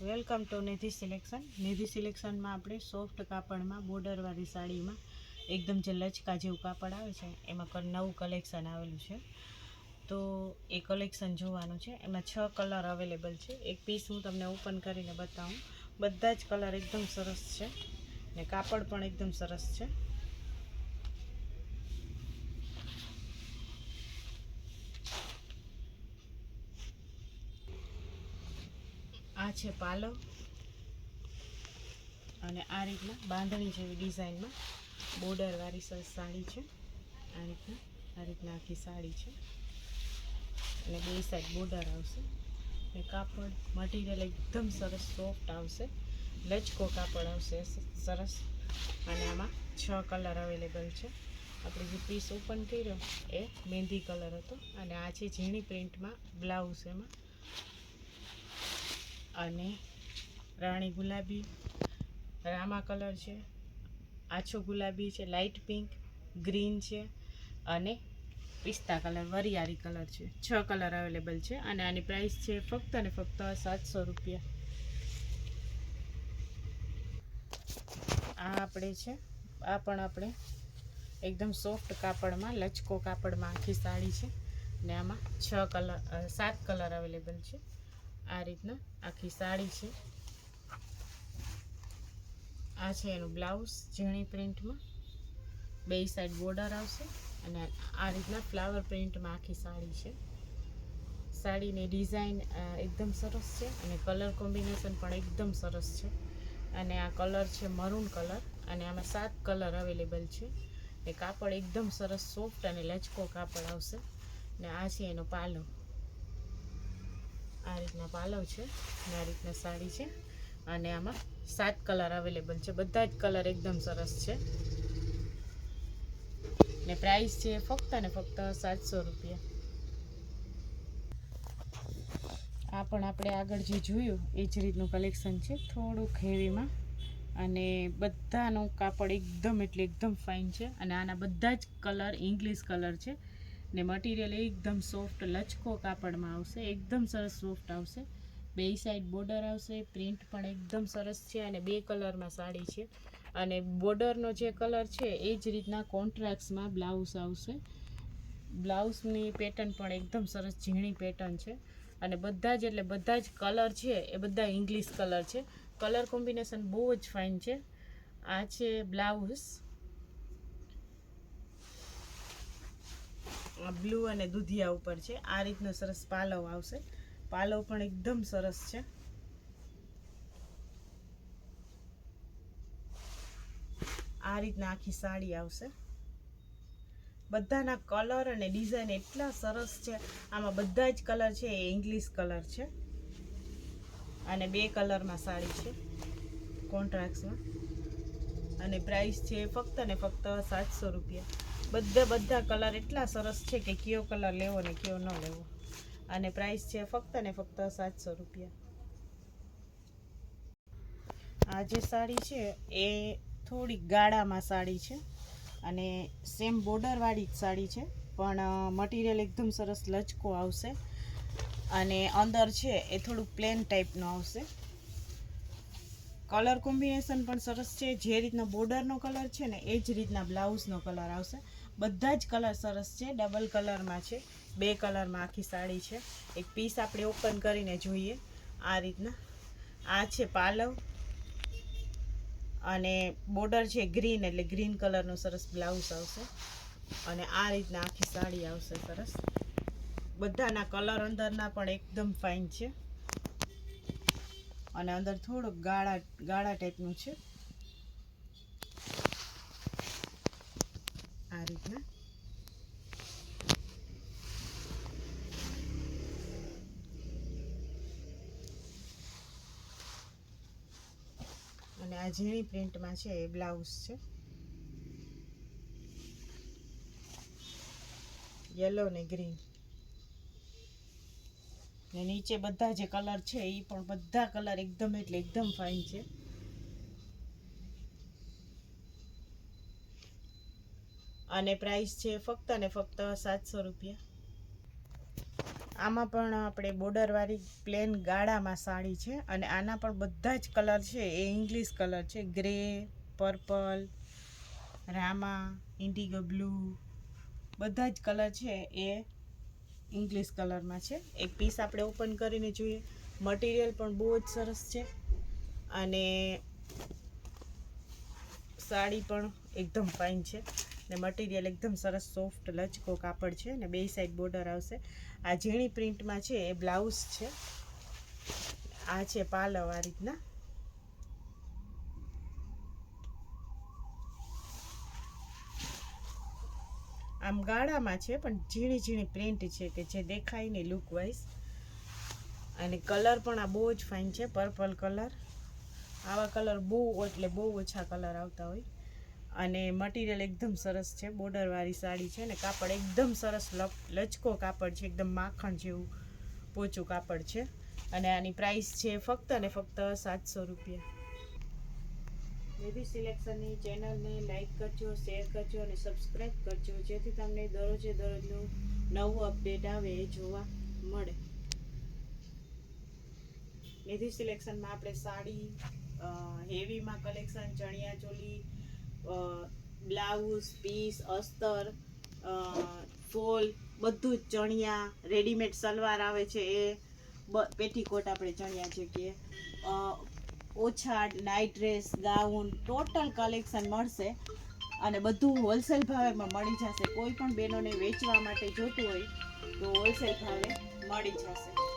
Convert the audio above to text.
Welcome to Nidhi selection. Nidhi સિલેક્શનમાં આપણે soft કાપડમાં બોર્ડરવાળી સાડીમાં એકદમ જે લચકા જેવું કાપડ આવે છે એમાં નવું કલેક્શન આવેલું છે. તો એ કલેક્શન જોવાનું છે. એમાં 6 કલર અવેલેબલ છે. એક પીસ હું તમને ઓપન કરીને બતાવું. બધા જ કલર એકદમ સરસ છે ને કાપડ પણ એકદમ સરસ છે. આ છે પાલવ અને આ રીતના બાંધણી જેવી ડિઝાઇનમાં બોર્ડરવાળી સાડી છે. આ રીતના આખી સાડી છે અને બે સાઈડ બોર્ડર આવશે. ને કાપડ મટીરિયલ એકદમ સરસ સોફ્ટ આવશે, લચકો કાપડ આવશે સરસ. અને આમાં 6 કલર અવેલેબલ છે. આપણે જે પીસ ઓપન કર્યો એ મહેંદી કલર હતો અને આ છે ઝીણી પ્રિન્ટમાં બ્લાઉઝ એમાં. અને રાણી ગુલાબી, રામા કલર છે, આછો ગુલાબી છે, લાઇટ પિંક, ગ્રીન છે અને પિસ્તા કલર, વરિયાળી કલર છે. 6 કલર અવેલેબલ છે અને આની પ્રાઇસ છે ફક્ત અને ફક્ત 700 રૂપિયા. આ આપણે છે, આ પણ આપણે એકદમ સોફ્ટ કાપડમાં, લચકો કાપડમાં આખી સાડી છે ને આમાં 7 કલર અવેલેબલ છે. આ રીતના આખી સાડી છે. આ છે એનું બ્લાઉઝ ઝીણી પ્રિન્ટમાં, બે સાઈડ બોર્ડર આવશે અને આ રીતના ફ્લાવર પ્રિન્ટમાં આખી સાડી છે. સાડીની ડિઝાઇન એકદમ સરસ છે અને કલર કોમ્બિનેશન પણ એકદમ સરસ છે. અને આ કલર છે મરૂન કલર અને આમાં 7 કલર અવેલેબલ છે. એ કાપડ એકદમ સરસ સોફ્ટ અને લચકો કાપડ આવશે. ને આ છે એનો પાલવ. આ રીતના પાલવ છે અને આ રીતના સાડી છે અને આમાં 7 કલર અવેલેબલ છે. બધા જ કલર એકદમ સરસ છે ને પ્રાઇસ છે ફક્ત અને ફક્ત 700 રૂપિયા. આ પણ આપણે આગળ જે જોયું એ જ રીતનું કલેક્શન છે, થોડુંક હેવીમાં અને બધાનું કાપડ એકદમ એટલે એકદમ ફાઇન છે. અને આના બધા જ કલર ઇંગ્લિશ કલર છે ને મટીરિયલ એકદમ સોફ્ટ લચકો કાપડમાં આવશે, એકદમ સરસ સોફ્ટ આવશે. બે સાઈડ બોર્ડર આવશે, પ્રિન્ટ પણ એકદમ સરસ છે અને 2 કલરમાં સાડી છે. અને બોર્ડરનો જે કલર છે એ જ રીતના કોન્ટ્રાસ્ટમાં બ્લાઉઝ આવશે. બ્લાઉઝની પેટર્ન પણ એકદમ સરસ ઝીણી પેટર્ન છે અને બધા જ કલર છે એ બધા ઇંગ્લિશ કલર છે. કલર કોમ્બિનેશન બહુ જ ફાઇન છે. આ છે બ્લાઉઝ, બ્લુ અને દુધિયા ઉપર છે. આ રીતનો સરસ પાલવ આવશે. પાલવ પણ એકદમ સરસ છે. આ રીતના આખી સાડી આવશે. બધાના કલર અને ડિઝાઇન એટલા સરસ છે. આમાં બધા જ કલર છે એ ઇંગ્લિશ કલર છે અને 2 કલરમાં સાડી છે કોન્ટ્રાસ્ટમાં. અને પ્રાઇસ છે ફક્ત ને ફક્ત 700 રૂપિયા. બધા કલર એટલા સરસ છે કે કયો કલર લેવો ને કયો ન લેવો. અને પ્રાઇસ છે ફક્ત ને ફક્ત 700 રૂપિયા. આ જે સાડી છે એ થોડી ગાળામાં સાડી છે અને સેમ બોર્ડરવાળી જ સાડી છે, પણ મટીરિયલ એકદમ સરસ લચકો આવશે અને અંદર છે એ થોડુંક પ્લેન ટાઈપનું આવશે. કલર કોમ્બિનેશન પણ સરસ છે. જે રીતનો બોર્ડરનો કલર છે ને એ જ રીતના બ્લાઉઝનો કલર આવશે. બધા જ કલર સરસ છે. ડબલ કલરમાં છે, 2 કલરમાં આખી સાડી છે. એક પીસ આપણે ઓપન કરીને જોઈએ. આ રીતના આ છે પાલવ અને બોર્ડર છે ગ્રીન, એટલે ગ્રીન કલરનું સરસ બ્લાઉઝ આવશે અને આ રીતના આખી સાડી આવશે સરસ. બધાના કલર અંદરના પણ એકદમ ફાઇન છે અને અંદર થોડુંક ગાળા ટાઈપનું છે. આ રીતના અને આ ઝીણી પ્રિન્ટમાં છે એ બ્લાઉઝ છે. યલો ને ગ્રીન ને નીચે બધા જે કલર છે એ પણ બધા કલર એકદમ એટલે એકદમ ફાઇન છે. અને પ્રાઇસ છે ફક્ત ને ફક્ત 700 રૂપિયા. આમાં પણ આપણે બોર્ડરવાળી પ્લેન ગાળામાં સાડી છે અને આના પણ બધા જ કલર છે એ ઇંગ્લિશ કલર છે. Grey, purple, Rama, Indigo blue, બધા જ કલર છે એ ઇંગ્લિશ કલરમાં છે. એક પીસ આપણે ઓપન કરીને જોઈએ. મટીરિયલ પણ બહુ જ સરસ છે અને સાડી પણ એકદમ ફાઇન છે ને મટીરિયલ એકદમ સરસ સોફ્ટ લચકો કાપડ છે ને બે સાઈડ બોર્ડર આવશે. આ ઝીણી પ્રિન્ટમાં છે એ બ્લાઉઝ છે. આ છે પાલવ આ રીતના. આમ ગાળામાં છે પણ ઝીણી ઝીણી પ્રિન્ટ છે કે જે દેખાય નહીં લુક વાઇઝ. અને કલર પણ આ બહુ જ ફાઇન છે. પર્પલ કલર, આવા કલર બહુ એટલે બહુ ઓછા કલર આવતા હોય. અને મટીરિયલ એકદમ સરસ છે. બોર્ડરવાળી સાડી છે ને કાપડ એકદમ સરસ લચકો કાપડ છે. એકદમ માખણ જેવું પોચું કાપડ છે. અને આની પ્રાઇસ છે ફક્ત અને ફક્ત 700 રૂપિયા. નિધિ સિલેક્શનની ચેનલને લાઈક કરજો, શેર કરજો અને સબસ્ક્રાઈબ કરજો જેથી તમને દરરોજે દરરોજનું નવું અપડેટ આવે એ જોવા મળે. નિધિ સિલેક્શનમાં આપણે સાડી, હેવીમાં કલેક્શન, ચણિયા ચોલી, બ્લાઉઝ પીસ, અસ્તર, ફોલ, બધું જ ચણિયા, રેડીમેડ સલવાર આવે છે એ, પેટીકોટ આપણે ચણિયા છે કે ઓછા, night dress, gown, total collection મળશે અને બધું હોલસેલ ભાવેમાં મળી જશે. કોઈ પણ બહેનોને વેચવા માટે જોતું હોય તો હોલસેલ ભાવે મળી જશે.